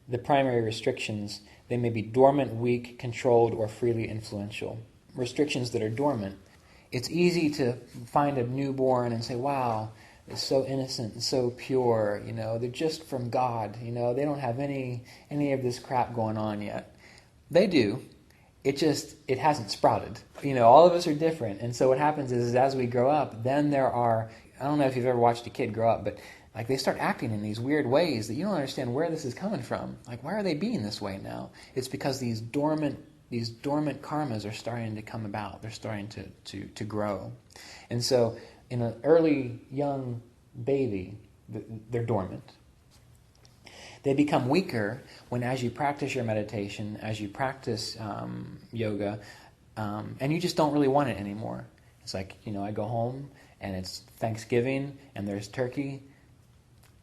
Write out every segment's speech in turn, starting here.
the primary restrictions, they may be dormant, weak, controlled, or freely influential. Restrictions that are dormant. It's easy to find a newborn and say, wow, it's so innocent and so pure, they're just from God, they don't have any of this crap going on yet. They do. It hasn't sprouted. All of us are different. And so what happens is as we grow up, then I don't know if you've ever watched a kid grow up, but like they start acting in these weird ways that you don't understand where this is coming from. Like, why are they being this way now? It's because these dormant karmas are starting to come about. They're starting to grow. And so in an early young baby, they're dormant. They become weaker when, as you practice your meditation, as you practice yoga, and you just don't really want it anymore. It's like, I go home and it's Thanksgiving and there's turkey.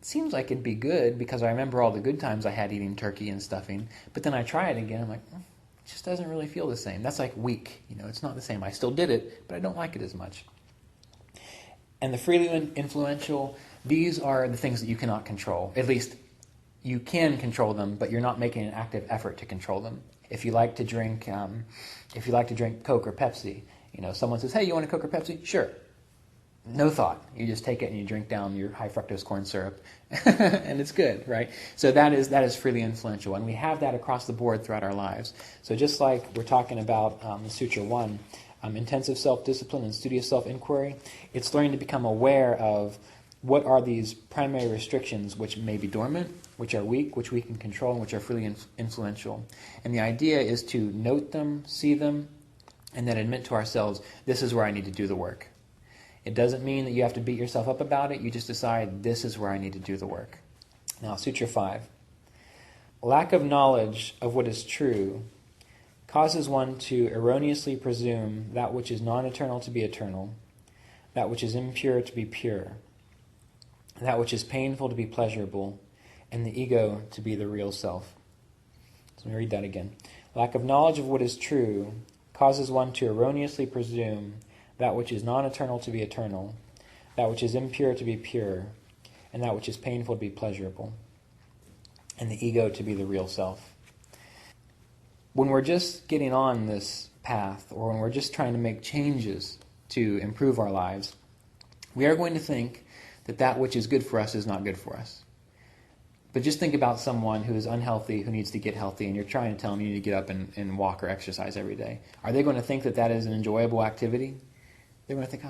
It seems like it'd be good because I remember all the good times I had eating turkey and stuffing. But then I try it again. I'm like, it just doesn't really feel the same. That's like weak. It's not the same. I still did it, but I don't like it as much. And the freely influential, these are the things that you cannot control. At least you can control them, but you're not making an active effort to control them. If you like to drink Coke or Pepsi, someone says, "Hey, you want a Coke or Pepsi?" Sure. No thought. You just take it and you drink down your high fructose corn syrup, and it's good, right? So that is freely influential, and we have that across the board throughout our lives. So just like we're talking about Sutra 1, intensive self-discipline and studious self-inquiry, it's learning to become aware of what are these primary restrictions which may be dormant, which are weak, which we can control, and which are freely influential. And the idea is to note them, see them, and then admit to ourselves, this is where I need to do the work. It doesn't mean that you have to beat yourself up about it. You just decide, this is where I need to do the work. Now, Sutra 5. Lack of knowledge of what is true causes one to erroneously presume that which is non-eternal to be eternal, that which is impure to be pure, that which is painful to be pleasurable, and the ego to be the real self. So let me read that again. Lack of knowledge of what is true causes one to erroneously presume that which is non-eternal to be eternal, that which is impure to be pure, and that which is painful to be pleasurable, and the ego to be the real self. When we're just getting on this path, or when we're just trying to make changes to improve our lives, we are going to think that which is good for us is not good for us. But just think about someone who is unhealthy, who needs to get healthy, and you're trying to tell them you need to get up and walk or exercise every day. Are they going to think that is an enjoyable activity? They're going to think,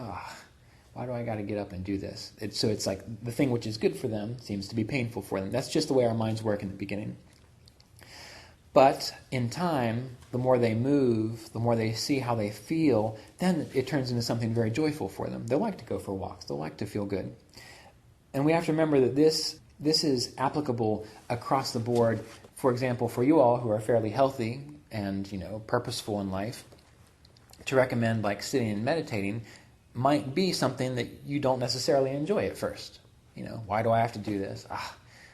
why do I got to get up and do this? So it's like the thing which is good for them seems to be painful for them. That's just the way our minds work in the beginning. But in time, the more they move, the more they see how they feel, then it turns into something very joyful for them. They'll like to go for walks. They'll like to feel good. And we have to remember that this is applicable across the board. For example, for you all who are fairly healthy and purposeful in life, to recommend like sitting and meditating might be something that you don't necessarily enjoy at first. Why do I have to do this?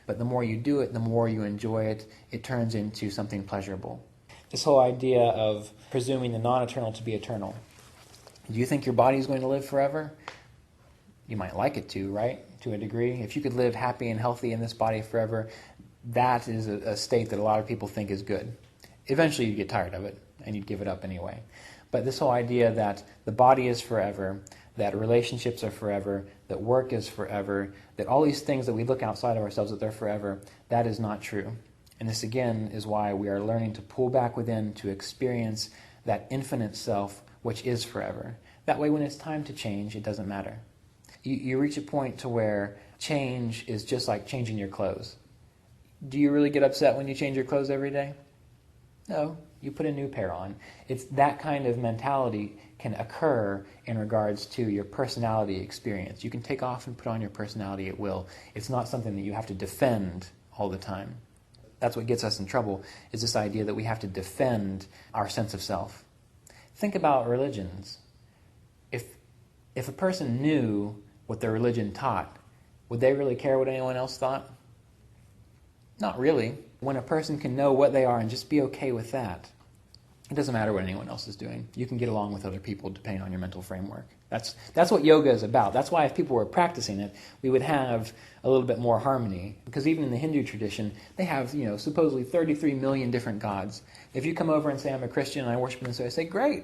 But the more you do it, the more you enjoy it, it turns into something pleasurable. This whole idea of presuming the non-eternal to be eternal. Do you think your body is going to live forever? You might like it to, right? To a degree. If you could live happy and healthy in this body forever, that is a state that a lot of people think is good. Eventually you'd get tired of it, and you'd give it up anyway. But this whole idea that the body is forever, that relationships are forever, that work is forever, that all these things that we look outside of ourselves that they're forever, that is not true. And this again is why we are learning to pull back within to experience that infinite self which is forever. That way when it's time to change, it doesn't matter. You reach a point to where change is just like changing your clothes. Do you really get upset when you change your clothes every day? No, you put a new pair on. It's that kind of mentality can occur in regards to your personality experience. You can take off and put on your personality at will. It's not something that you have to defend all the time. That's what gets us in trouble, is this idea that we have to defend our sense of self. Think about religions. If a person knew what their religion taught, would they really care what anyone else thought? Not really. When a person can know what they are and just be okay with that, It doesn't matter what anyone else is doing. You can get along with other people depending on your mental framework. That's what yoga is about. That's why if people were practicing it, we would have a little bit more harmony. Because even in the Hindu tradition, they have, supposedly 33 million different gods. If you come over and say, I'm a Christian and I worship in this way, I say, great.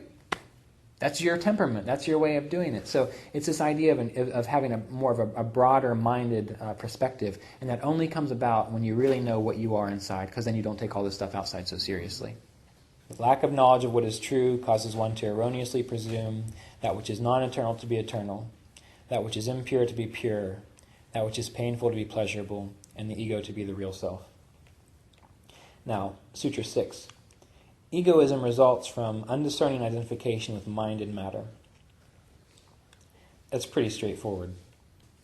That's your temperament. That's your way of doing it. So it's this idea of having more of a broader-minded perspective, and that only comes about when you really know what you are inside, because then you don't take all this stuff outside so seriously. The lack of knowledge of what is true causes one to erroneously presume that which is non-eternal to be eternal, that which is impure to be pure, that which is painful to be pleasurable, and the ego to be the real self. Now, Sutra 6. Egoism results from undiscerning identification with mind and matter. That's pretty straightforward.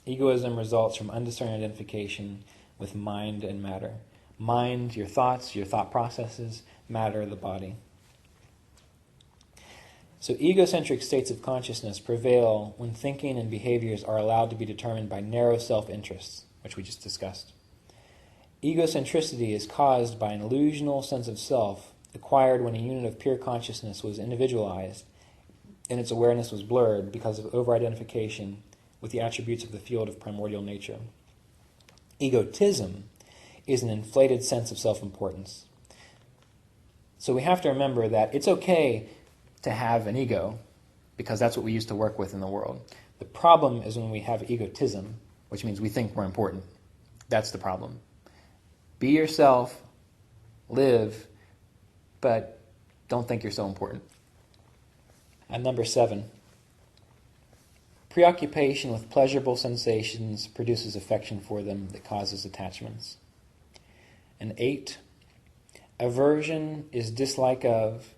Egoism results from undiscerning identification with mind and matter. Mind, your thoughts, your thought processes, matter, the body. So egocentric states of consciousness prevail when thinking and behaviors are allowed to be determined by narrow self-interests, which we just discussed. Egocentricity is caused by an illusional sense of self acquired when a unit of pure consciousness was individualized and its awareness was blurred because of over-identification with the attributes of the field of primordial nature. Egotism is an inflated sense of self-importance. So we have to remember that it's okay to have an ego, because that's what we used to work with in the world. The problem is when we have egotism, which means we think we're important. That's the problem. Be yourself, live, but don't think you're so important. And number 7, preoccupation with pleasurable sensations produces affection for them that causes attachments. And 8, aversion is dislike of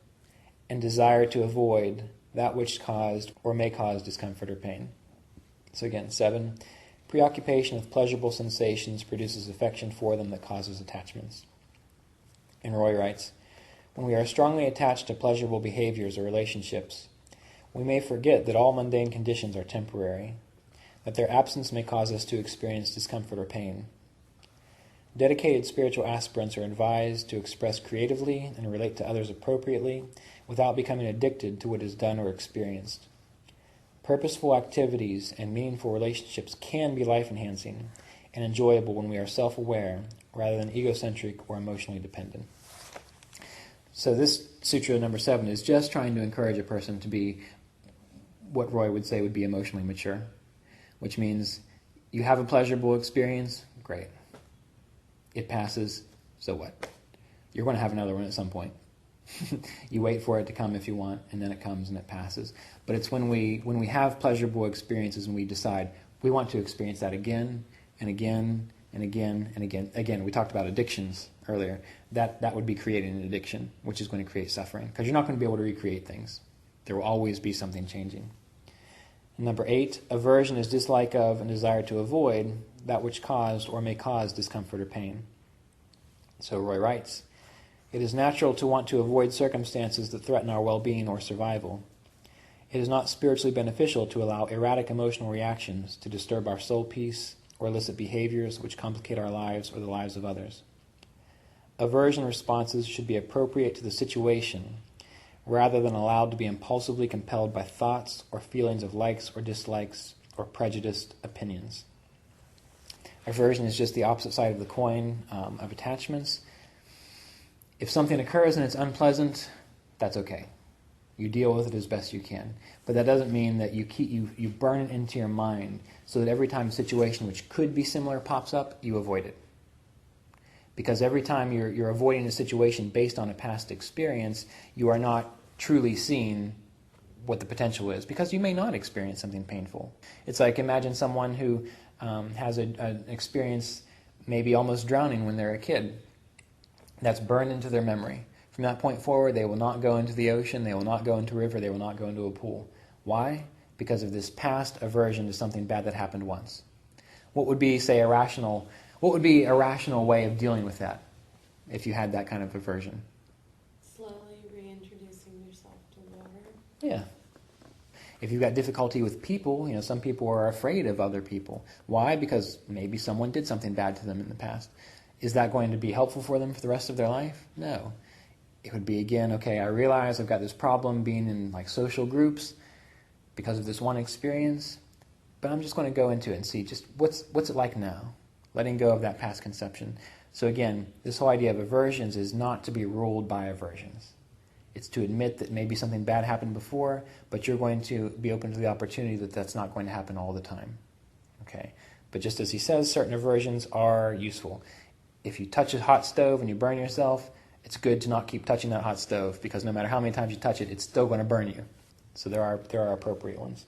and desire to avoid that which caused or may cause discomfort or pain. So again, 7, preoccupation with pleasurable sensations produces affection for them that causes attachments. And Roy writes, when we are strongly attached to pleasurable behaviors or relationships, we may forget that all mundane conditions are temporary, that their absence may cause us to experience discomfort or pain. Dedicated spiritual aspirants are advised to express creatively and relate to others appropriately without becoming addicted to what is done or experienced. Purposeful activities and meaningful relationships can be life-enhancing and enjoyable when we are self-aware rather than egocentric or emotionally dependent. So this sutra number 7 is just trying to encourage a person to be what Roy would say would be emotionally mature, which means you have a pleasurable experience, great. It passes, so what? You're going to have another one at some point. You wait for it to come if you want, and then it comes and it passes. But it's when we have pleasurable experiences and we decide we want to experience that again and again and again and again. Again, we talked about addictions earlier. That would be creating an addiction, which is going to create suffering, because you're not going to be able to recreate things. There will always be something changing. And number 8, aversion is dislike of and desire to avoid that which caused or may cause discomfort or pain. So Roy writes, it is natural to want to avoid circumstances that threaten our well-being or survival. It is not spiritually beneficial to allow erratic emotional reactions to disturb our soul peace or elicit behaviors which complicate our lives or the lives of others. Aversion responses should be appropriate to the situation rather than allowed to be impulsively compelled by thoughts or feelings of likes or dislikes or prejudiced opinions. Aversion is just the opposite side of the coin of attachments. If something occurs and it's unpleasant, that's okay. You deal with it as best you can. But that doesn't mean that you burn it into your mind so that every time a situation which could be similar pops up, you avoid it. Because every time you're avoiding a situation based on a past experience, you are not truly seeing what the potential is, because you may not experience something painful. It's like, imagine someone who has an experience maybe almost drowning when they're a kid. That's burned into their memory. From that point forward, they will not go into the ocean, they will not go into a river, they will not go into a pool. Why? Because of this past aversion to something bad that happened once. What would be, say, a rational way of dealing with that, if you had that kind of aversion? Slowly reintroducing yourself to water. Yeah. If you've got difficulty with people, some people are afraid of other people. Why? Because maybe someone did something bad to them in the past. Is that going to be helpful for them for the rest of their life? No. It would be, again, okay, I realize I've got this problem being in like social groups because of this one experience, but I'm just going to go into it and see just what's it like now, letting go of that past conception. So again, this whole idea of aversions is not to be ruled by aversions. It's to admit that maybe something bad happened before, but you're going to be open to the opportunity that that's not going to happen all the time. Okay? But just as he says, certain aversions are useful. If you touch a hot stove and you burn yourself, it's good to not keep touching that hot stove, because no matter how many times you touch it, it's still going to burn you. So there are appropriate ones.